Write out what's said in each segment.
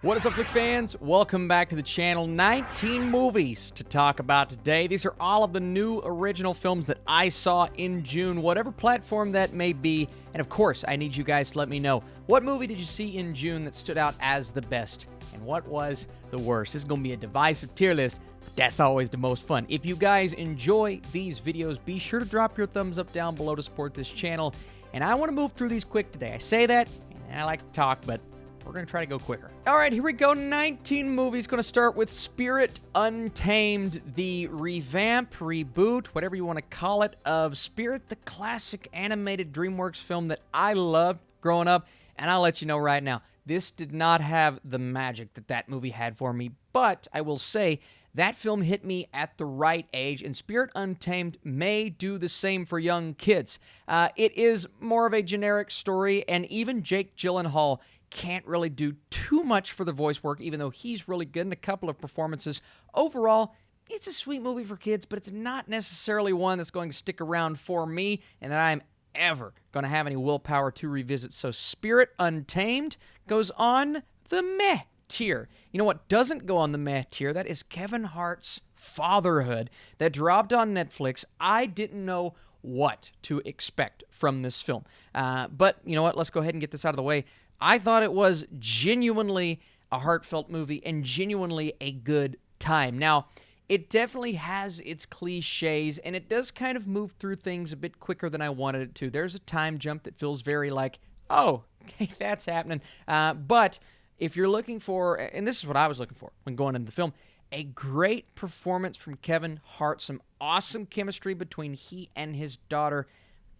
What is up, Flick fans? Welcome back to the channel. 19 movies to talk about today. These are all of the new original films that I saw in June, whatever platform that may be. And of course, I need you guys to let me know, what movie did you see in June that stood out as the best? And what was the worst? This is going to be a divisive tier list, but that's always the most fun. If you guys enjoy these videos, be sure to drop your thumbs up down below to support this channel. And I want to move through these quick today. I say that, and I like to talk, but we're going to try to go quicker. All right, here we go. 19 movies. Going to start with Spirit Untamed, the revamp, reboot, whatever you want to call it, of Spirit, the classic animated DreamWorks film that I loved growing up. And I'll let you know right now, this did not have the magic that that movie had for me. But I will say that film hit me at the right age, and Spirit Untamed may do the same for young kids. It is more of a generic story, and even Jake Gyllenhaal can't really do too much for the voice work, even though he's really good in a couple of performances. Overall, it's a sweet movie for kids, but it's not necessarily one that's going to stick around for me and that I'm ever going to have any willpower to revisit. So Spirit Untamed goes on the meh tier. You know what doesn't go on the meh tier? That is Kevin Hart's Fatherhood that dropped on Netflix. I didn't know what to expect from this film. But you know what? Let's go ahead and get this out of the way. I thought it was genuinely a heartfelt movie and genuinely a good time. Now, it definitely has its cliches, and it does kind of move through things a bit quicker than I wanted it to. There's a time jump that feels very like, oh, okay, that's happening. But if you're looking for, and this is what I was looking for when going into the film, a great performance from Kevin Hart, some awesome chemistry between he and his daughter,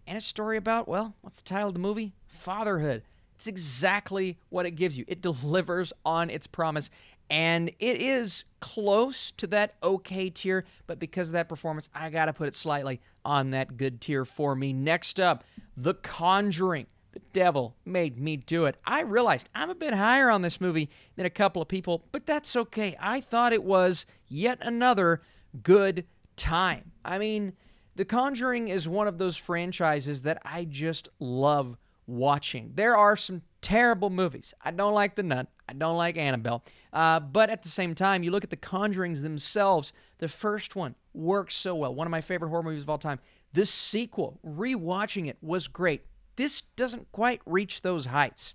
and a story about, well, what's the title of the movie? Fatherhood. It's exactly what it gives you. It delivers on its promise, and it is close to that okay tier, but because of that performance, I gotta put it slightly on that good tier for me. Next up, The Conjuring. The devil made me do it. I realized I'm a bit higher on this movie than a couple of people, but that's okay. I thought it was yet another good time. I mean, The Conjuring is one of those franchises that I just love watching. There are some terrible movies. I don't like The Nun. I don't like Annabelle. But at the same time, you look at The Conjurings themselves, the first one works so well. One of my favorite horror movies of all time. This sequel, rewatching it, was great. This doesn't quite reach those heights.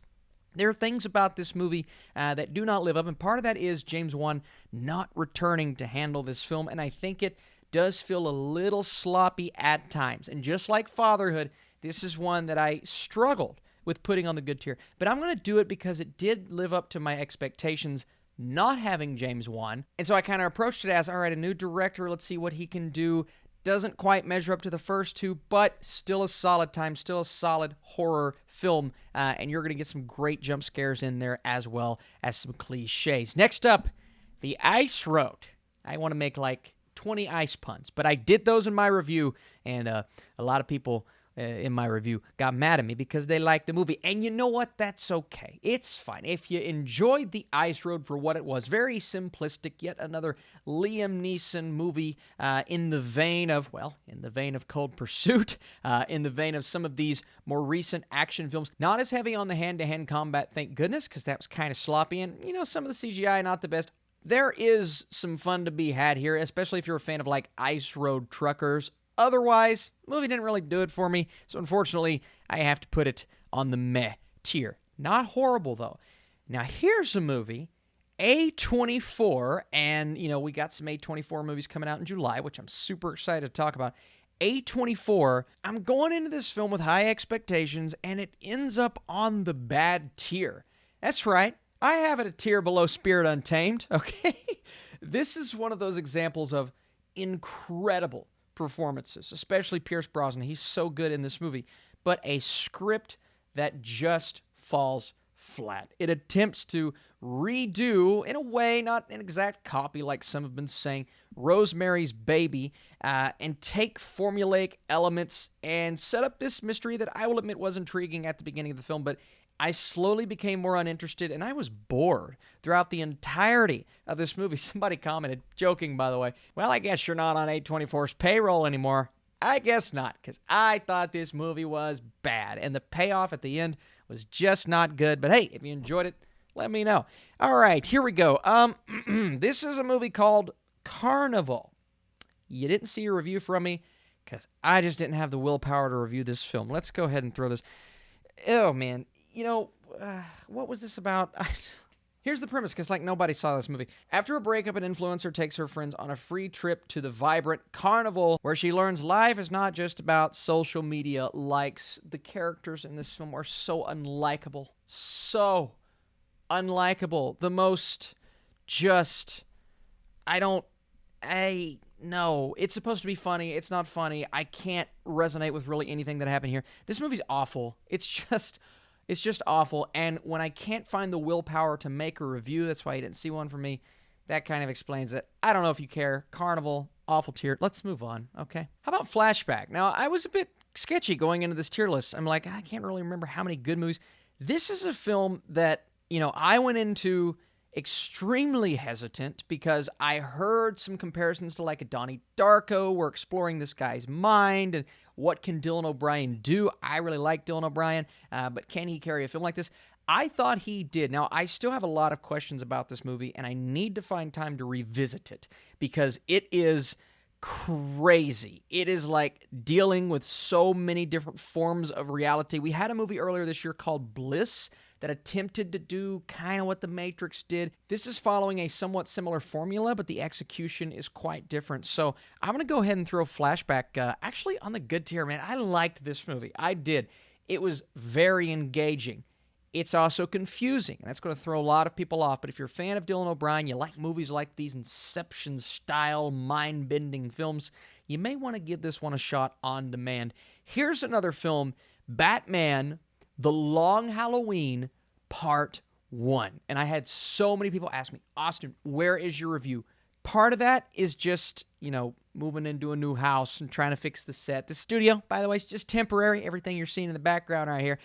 There are things about this movie that do not live up, and part of that is James Wan not returning to handle this film, and I think it does feel a little sloppy at times. And just like Fatherhood, this is one that I struggled with putting on the good tier. But I'm going to do it because it did live up to my expectations, not having James Wan. And so I kind of approached it as, all right, a new director, let's see what he can do. Doesn't quite measure up to the first two, but still a solid time, still a solid horror film. And you're going to get some great jump scares in there as well as some cliches. Next up, The Ice Road. I want to make like 20 ice puns, but I did those in my review, and a lot of people in my review got mad at me because they liked the movie. And you know what? That's okay. It's fine. If you enjoyed The Ice Road for what it was, very simplistic, yet another Liam Neeson movie in the vein of, well, in the vein of Cold Pursuit, in the vein of some of these more recent action films. Not as heavy on the hand-to-hand combat, thank goodness, because that was kind of sloppy. And, you know, some of the CGI, not the best. There is some fun to be had here, especially if you're a fan of, like, Ice Road Truckers. Otherwise, the movie didn't really do it for me, so unfortunately, I have to put it on the meh tier. Not horrible, though. Now, here's a movie, A24, and, you know, we got some A24 movies coming out in July, which I'm super excited to talk about. A24, I'm going into this film with high expectations, and it ends up on the bad tier. That's right. I have it a tier below Spirit Untamed, okay? This is one of those examples of incredible performances, especially Pierce Brosnan. He's so good in this movie, but a script that just falls flat. It attempts to redo, in a way, not an exact copy like some have been saying, Rosemary's Baby, and take formulaic elements and set up this mystery that I will admit was intriguing at the beginning of the film, but I slowly became more uninterested, and I was bored throughout the entirety of this movie. Somebody commented, joking by the way, well, I guess you're not on A24's payroll anymore. I guess not, because I thought this movie was bad, and the payoff at the end was just not good. But hey, if you enjoyed it, let me know. All right, here we go. This is a movie called Carnaval. You didn't see a review from me because I just didn't have the willpower to review this film. Let's go ahead and throw this. Oh, man. What was this about? Here's the premise, because nobody saw this movie. After a breakup, an influencer takes her friends on a free trip to the vibrant Carnival, where she learns life is not just about social media likes. The characters in this film are so unlikable. So unlikable. The most no. It's supposed to be funny. It's not funny. I can't resonate with really anything that happened here. This movie's awful. It's just awful, and when I can't find the willpower to make a review, that's why you didn't see one from me, that kind of explains it. I don't know if you care. Carnival, awful tier. Let's move on, okay? How about Flashback? Now, I was a bit sketchy going into this tier list. I'm like, I can't really remember how many good movies. This is a film that, I went into extremely hesitant because I heard some comparisons to like a Donnie Darko. We're exploring this guy's mind and what can Dylan O'Brien do. I really like Dylan O'Brien, but can he carry a film like this? I thought he did. Now, I still have a lot of questions about this movie, and I need to find time to revisit it because it is crazy. It is like dealing with so many different forms of reality. We had a movie earlier this year called Bliss that attempted to do kind of what The Matrix did. This is following a somewhat similar formula, but the execution is quite different. So I'm going to go ahead and throw Flashback actually on the good tier, man. I liked this movie. I did. It was very engaging. It's also confusing, and that's going to throw a lot of people off. But if you're a fan of Dylan O'Brien, you like movies like these Inception-style, mind-bending films, you may want to give this one a shot on demand. Here's another film, Batman, The Long Halloween, Part 1. And I had so many people ask me, Austin, where is your review? Part of that is just, moving into a new house and trying to fix the set. The studio, by the way, is just temporary. Everything you're seeing in the background right here.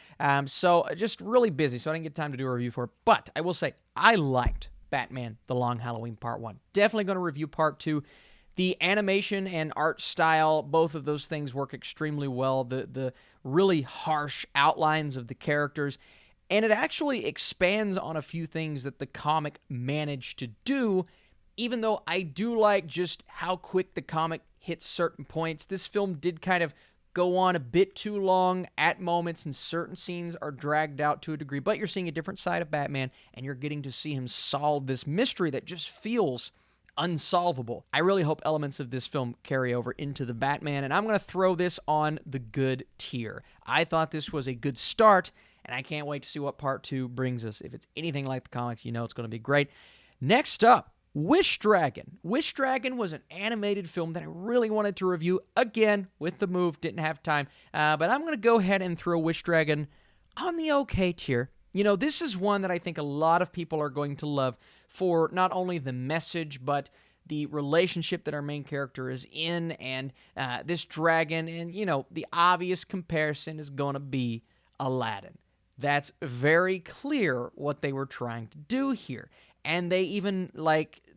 So just really busy, so I didn't get time to do a review for it. But I will say, I liked Batman, The Long Halloween Part 1. Definitely going to review Part 2. The animation and art style, both of those things work extremely well. The really harsh outlines of the characters. And it actually expands on a few things that the comic managed to do. Even though I do like just how quick the comic hits certain points, this film did kind of go on a bit too long at moments, and certain scenes are dragged out to a degree. But you're seeing a different side of Batman, and you're getting to see him solve this mystery that just feels unsolvable. I really hope elements of this film carry over into the Batman, and I'm going to throw this on the good tier. I thought this was a good start, and I can't wait to see what Part 2 brings us. If it's anything like the comics, it's going to be great. Next up, Wish Dragon. Wish Dragon was an animated film that I really wanted to review. Again, with the move, didn't have time. But I'm going to go ahead and throw Wish Dragon on the okay tier. This is one that I think a lot of people are going to love for not only the message, but the relationship that our main character is in, and this dragon, and, the obvious comparison is going to be Aladdin. That's very clear what they were trying to do here. And they even,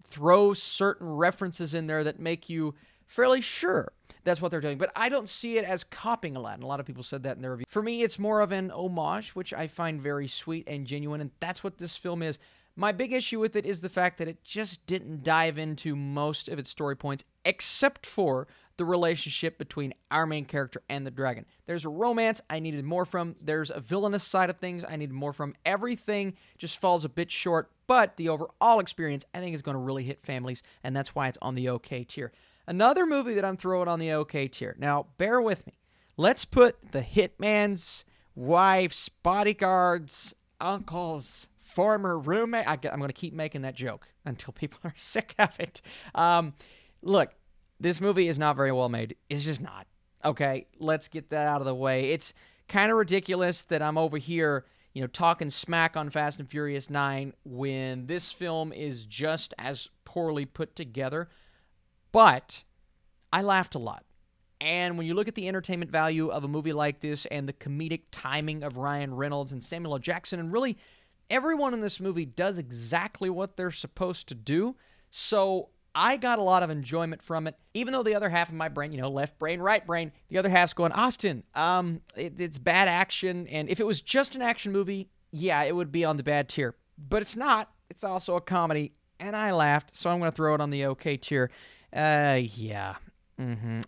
throw certain references in there that make you fairly sure that's what they're doing. But I don't see it as copying Aladdin. A lot of people said that in their review. For me, it's more of an homage, which I find very sweet and genuine, and that's what this film is. My big issue with it is the fact that it just didn't dive into most of its story points, except for the relationship between our main character and the dragon. There's a romance I needed more from. There's a villainous side of things I needed more from. Everything just falls a bit short, but the overall experience, I think, is going to really hit families, and that's why it's on the okay tier. Another movie that I'm throwing on the okay tier. Now, bear with me. Let's put the hitman's wife's, bodyguard's, uncle's, former roommate. I'm going to keep making that joke until people are sick of it. Look, this movie is not very well made. It's just not. Okay, let's get that out of the way. It's kind of ridiculous that I'm over here, talking smack on Fast and Furious 9 when this film is just as poorly put together. But I laughed a lot. And when you look at the entertainment value of a movie like this and the comedic timing of Ryan Reynolds and Samuel L. Jackson, and really everyone in this movie does exactly what they're supposed to do. So I got a lot of enjoyment from it, even though the other half of my brain, left brain, right brain, the other half's going, Austin, it's bad action. And if it was just an action movie, yeah, it would be on the bad tier. but it's not. It's also a comedy, and I laughed, so I'm going to throw it on the okay tier. Yeah.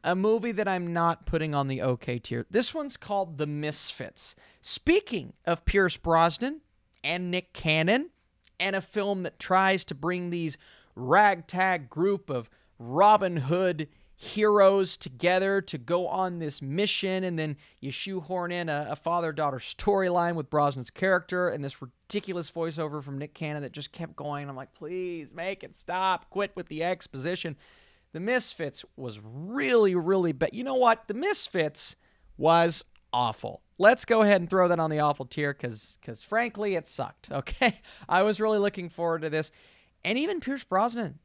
A movie that I'm not putting on the okay tier. This one's called The Misfits. Speaking of Pierce Brosnan and Nick Cannon, and a film that tries to bring these ragtag group of Robin Hood heroes together to go on this mission, and then you shoehorn in a father-daughter storyline with Brosnan's character and this ridiculous voiceover from Nick Cannon that just kept going. I'm like, please make it stop. Quit with the exposition. The Misfits was really, really bad. You know what? The Misfits was awful. Let's go ahead and throw that on the awful tier because frankly, it sucked, okay? I was really looking forward to this. And even Pierce Brosnan,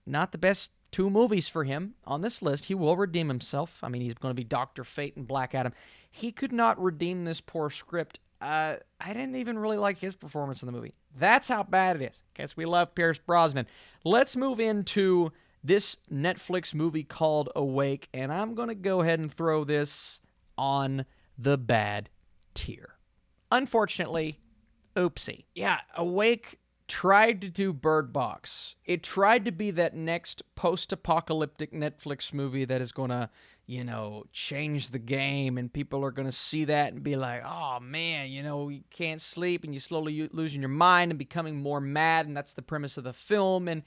not the best 2 movies for him on this list. He will redeem himself. I mean, he's going to be Dr. Fate and Black Adam. He could not redeem this poor script. I didn't even really like his performance in the movie. That's how bad it is. Guess we love Pierce Brosnan. Let's move into this Netflix movie called Awake, and I'm going to go ahead and throw this on the bad tier. Unfortunately, oopsie. Yeah, Awake tried to do Bird Box. It tried to be that next post-apocalyptic Netflix movie that is going to, change the game, and people are going to see that and be like, oh man, you can't sleep and you slowly losing your mind and becoming more mad, and that's the premise of the film. And,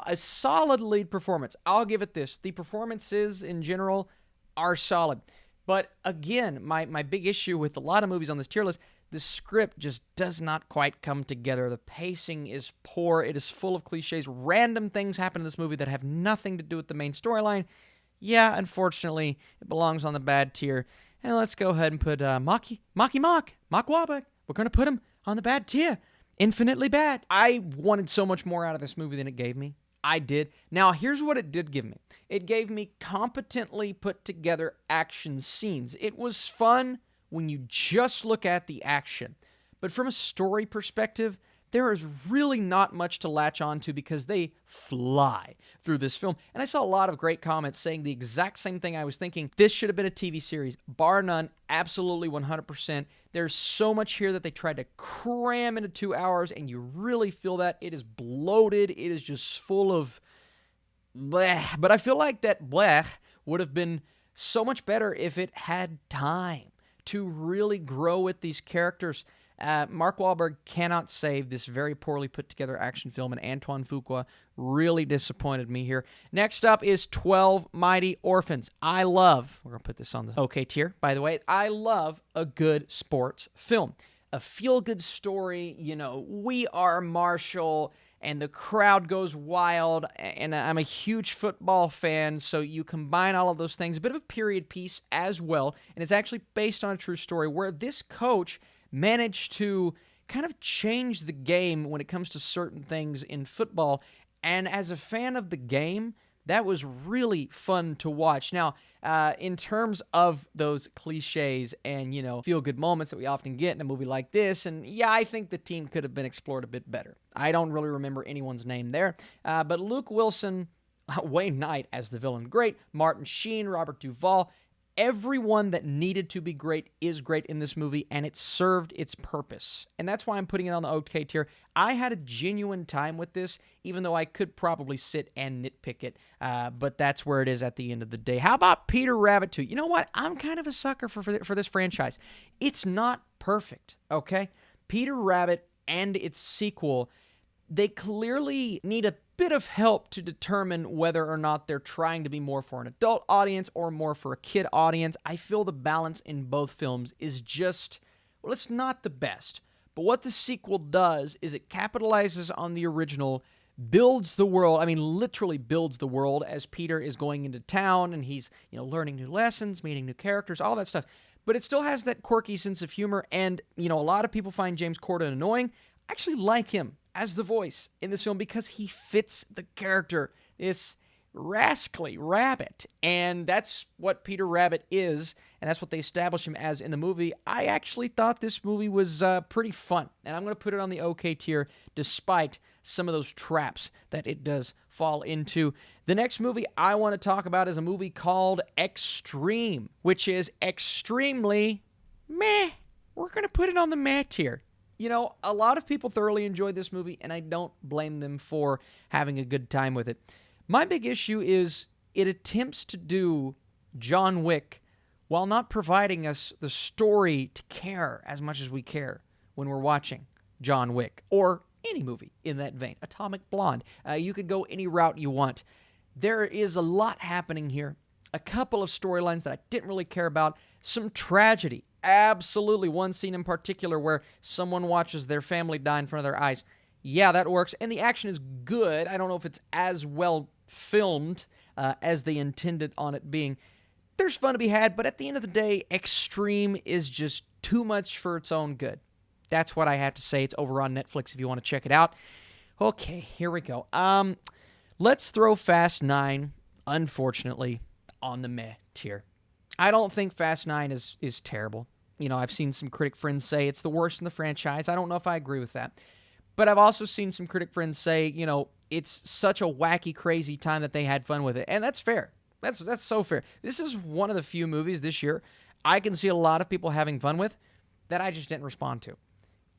a solid lead performance. I'll give it this. The performances in general are solid. But again, my big issue with a lot of movies on this tier list, the script just does not quite come together. The pacing is poor. It is full of cliches. Random things happen in this movie that have nothing to do with the main storyline. Yeah, unfortunately, it belongs on the bad tier. And let's go ahead and put Mark Wahlberg. We're going to put him on the bad tier. Infinitely bad. I wanted so much more out of this movie than it gave me. I did. Now, here's what it did give me. It gave me competently put together action scenes. It was fun when you just look at the action. But from a story perspective, there is really not much to latch on to because they fly through this film. And I saw a lot of great comments saying the exact same thing I was thinking. This should have been a TV series. Bar none, absolutely 100%. There's so much here that they tried to cram into 2 hours, and you really feel that. It is bloated. It is just full of bleh. But I feel like that bleh would have been so much better if it had time to really grow with these characters. Mark Wahlberg cannot save this very poorly put together action film, and Antoine Fuqua really disappointed me here. Next up is 12 Mighty Orphans. We're going to put this on the okay tier, by the way. I love a good sports film. A feel-good story, we are Marshall, and the crowd goes wild, and I'm a huge football fan, so you combine all of those things. A bit of a period piece as well, and it's actually based on a true story where this coach managed to kind of change the game when it comes to certain things in football. And as a fan of the game, that was really fun to watch. Now, in terms of those cliches and, feel-good moments that we often get in a movie like this, and yeah, I think the team could have been explored a bit better. I don't really remember anyone's name there. But Luke Wilson, Wayne Knight as the villain, great. Martin Sheen, Robert Duvall. Everyone that needed to be great is great in this movie, and it served its purpose. And that's why I'm putting it on the okay tier. I had a genuine time with this, even though I could probably sit and nitpick it. But that's where it is at the end of the day. How about Peter Rabbit 2? You know what? I'm kind of a sucker for this franchise. It's not perfect, okay? Peter Rabbit and its sequel, they clearly need a bit of help to determine whether or not they're trying to be more for an adult audience or more for a kid audience. I feel the balance in both films is just, well, it's not the best. But what the sequel does is it capitalizes on the original, builds the world, literally builds the world as Peter is going into town and he's, learning new lessons, meeting new characters, all that stuff. But it still has that quirky sense of humor, and, a lot of people find James Corden annoying. I actually like him as the voice in this film because he fits the character, this rascally rabbit. And that's what Peter Rabbit is, and that's what they establish him as in the movie. I actually thought this movie was pretty fun, and I'm going to put it on the okay tier despite some of those traps that it does fall into. The next movie I want to talk about is a movie called Xtreme, which is extremely meh. We're going to put it on the meh tier. a lot of people thoroughly enjoyed this movie, and I don't blame them for having a good time with it. My big issue is it attempts to do John Wick while not providing us the story to care as much as we care when we're watching John Wick, or any movie in that vein. Atomic Blonde. You could go any route you want. There is a lot happening here. A couple of storylines that I didn't really care about. Some tragedy. Absolutely. One scene in particular where someone watches their family die in front of their eyes. Yeah, that works. And the action is good. I don't know if it's as well filmed as they intended on it being. There's fun to be had, but at the end of the day, Xtreme is just too much for its own good. That's what I have to say. It's over on Netflix if you want to check it out. Okay, here we go. Let's throw Fast 9, unfortunately, on the meh tier. I don't think Fast 9 is terrible. I've seen some critic friends say it's the worst in the franchise. I don't know if I agree with that. But I've also seen some critic friends say, it's such a wacky, crazy time that they had fun with it. And that's fair. That's so fair. This is one of the few movies this year I can see a lot of people having fun with that I just didn't respond to.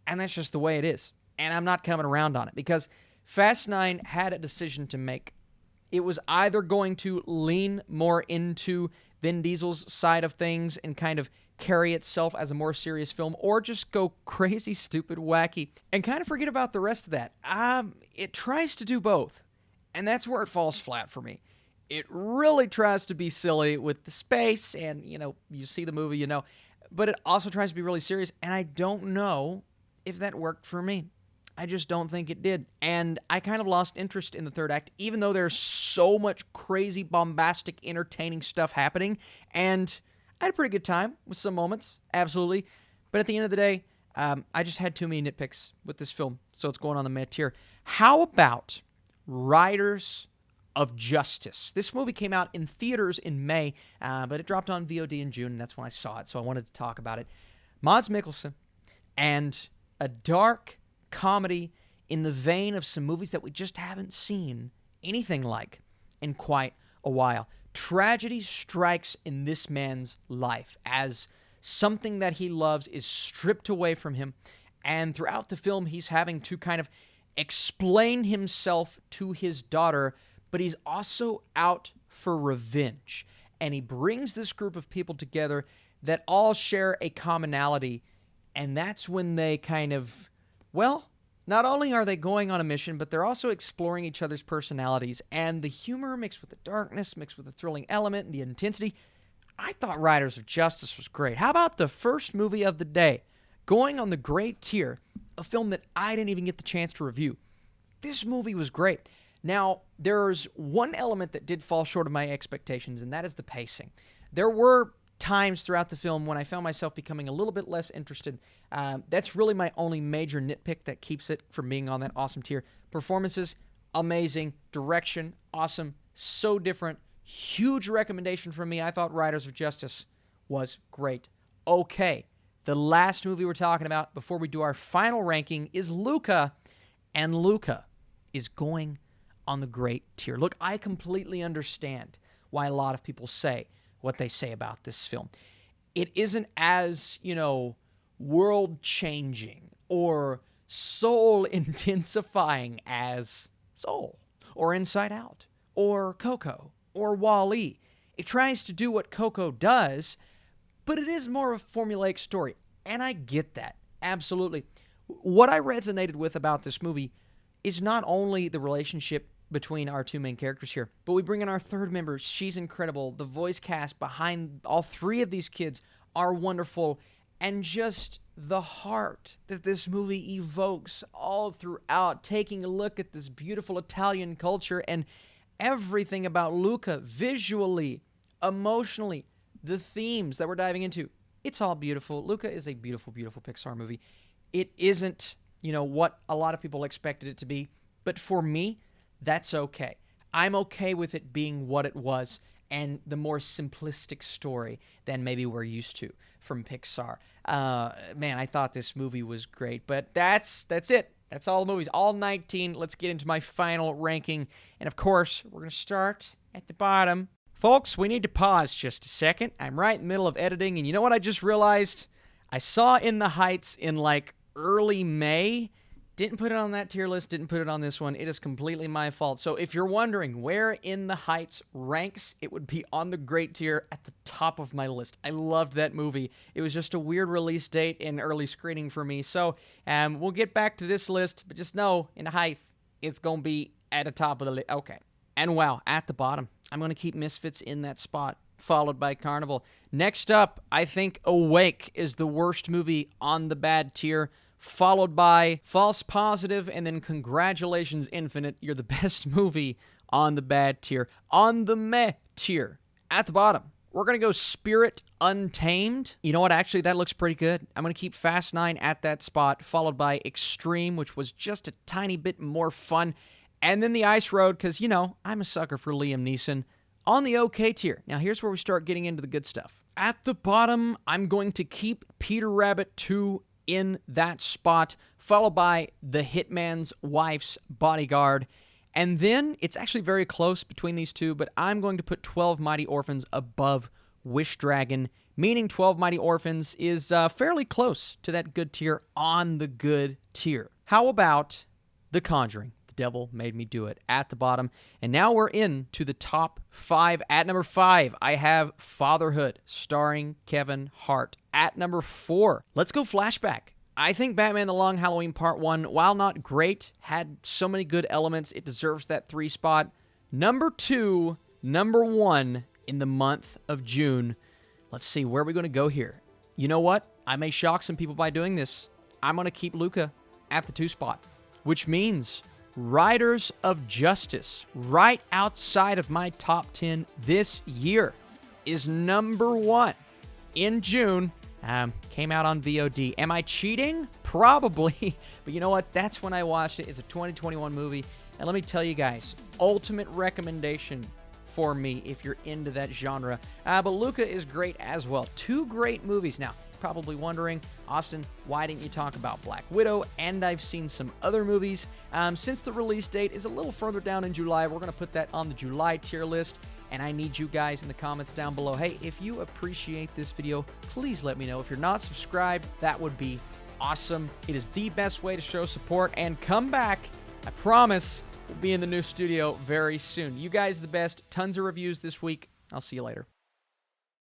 And that's just the way it is. And I'm not coming around on it because Fast 9 had a decision to make. It was either going to lean more into Vin Diesel's side of things and kind of carry itself as a more serious film, or just go crazy, stupid, wacky, and kind of forget about the rest of that. It tries to do both, and that's where it falls flat for me. It really tries to be silly with the space, and, you see the movie, but it also tries to be really serious, and I don't know if that worked for me. I just don't think it did. And I kind of lost interest in the third act, even though there's so much crazy, bombastic, entertaining stuff happening. And I had a pretty good time with some moments, absolutely. But at the end of the day, I just had too many nitpicks with this film, so it's going on the meh tier. How about Riders of Justice? This movie came out in theaters in May, but it dropped on VOD in June, and that's when I saw it, so I wanted to talk about it. Mads Mikkelsen and a dark comedy in the vein of some movies that we just haven't seen anything like in quite a while. Tragedy strikes in this man's life as something that he loves is stripped away from him, and throughout the film he's having to kind of explain himself to his daughter, but he's also out for revenge. And he brings this group of people together that all share a commonality, and that's when they kind of, not only are they going on a mission, but they're also exploring each other's personalities. And the humor mixed with the darkness, mixed with the thrilling element and the intensity. I thought Riders of Justice was great. How about the first movie of the day? Going on the great tier, a film that I didn't even get the chance to review. This movie was great. Now, there's one element that did fall short of my expectations, and that is the pacing. There were times throughout the film when I found myself becoming a little bit less interested. That's really my only major nitpick that keeps it from being on that awesome tier. Performances, amazing. Direction, awesome. So different. Huge recommendation from me. I thought Riders of Justice was great. Okay, the last movie we're talking about before we do our final ranking is Luca, and Luca is going on the great tier. Look, I completely understand why a lot of people say what they say about this film. It isn't as, world-changing or soul-intensifying as Soul or Inside Out or Coco or Wall-E. It tries to do what Coco does, but it is more of a formulaic story, and I get that, absolutely. What I resonated with about this movie is not only the relationship between our two main characters here, but we bring in our third member. She's incredible. The voice cast behind all three of these kids are wonderful, and just the heart that this movie evokes all throughout, taking a look at this beautiful Italian culture and everything about Luca, visually, emotionally, the themes that we're diving into. It's all beautiful. Luca is a beautiful, beautiful Pixar movie. It isn't, what a lot of people expected it to be, but for me, that's okay. I'm okay with it being what it was and the more simplistic story than maybe we're used to from Pixar. Man, I thought this movie was great, but that's it. That's all the movies, all 19. Let's get into my final ranking. And of course, we're going to start at the bottom. Folks, we need to pause just a second. I'm right in the middle of editing, and you know what I just realized? I saw In the Heights in early May. Didn't put it on that tier list, didn't put it on this one. It is completely my fault. So if you're wondering where In the Heights ranks, it would be on the great tier at the top of my list. I loved that movie. It was just a weird release date and early screening for me. So we'll get back to this list, but just know In the Heights, it's going to be at the top of the list. Okay. And wow, at the bottom, I'm going to keep Misfits in that spot, followed by Carnaval. Next up, I think Awake is the worst movie on the bad tier, followed by False Positive, and then Congratulations Infinite. You're the best movie on the bad tier. On the meh tier, at the bottom, we're going to go Spirit Untamed. You know what? Actually, that looks pretty good. I'm going to keep Fast 9 at that spot, followed by Xtreme, which was just a tiny bit more fun. And then The Ice Road, because, you know, I'm a sucker for Liam Neeson, on the okay tier. Now, here's where we start getting into the good stuff. At the bottom, I'm going to keep Peter Rabbit 2 in that spot, followed by The Hitman's Wife's Bodyguard. And then it's actually very close between these two, but I'm going to put 12 Mighty Orphans above Wish Dragon, meaning 12 Mighty Orphans is fairly close to that good tier on the good tier. How about The Conjuring? The Devil Made Me Do It at the bottom. And now we're into the top 5. At number 5, I have Fatherhood, starring Kevin Hart. At number 4, let's go Flashback. I think Batman The Long Halloween Part 1, while not great, had so many good elements, it deserves that 3 spot. Number 2, number 1 in the month of June. Let's see, where are we going to go here? You know what? I may shock some people by doing this. I'm going to keep Luca at the 2 spot, which means Riders of Justice, right outside of my top 10 this year, is number 1 in June. Came out on VOD. Am I cheating? Probably. But you know what? That's when I watched it. It's a 2021 movie. And let me tell you guys, ultimate recommendation for me if you're into that genre. But Luca is great as well. 2 great movies. Now, probably wondering, Austin, why didn't you talk about Black Widow? And I've seen some other movies. Since the release date is a little further down in July, we're going to put that on the July tier list. And I need you guys in the comments down below. Hey, if you appreciate this video, please let me know. If you're not subscribed, that would be awesome. It is the best way to show support. And come back. I promise we'll be in the new studio very soon. You guys are the best. Tons of reviews this week. I'll see you later.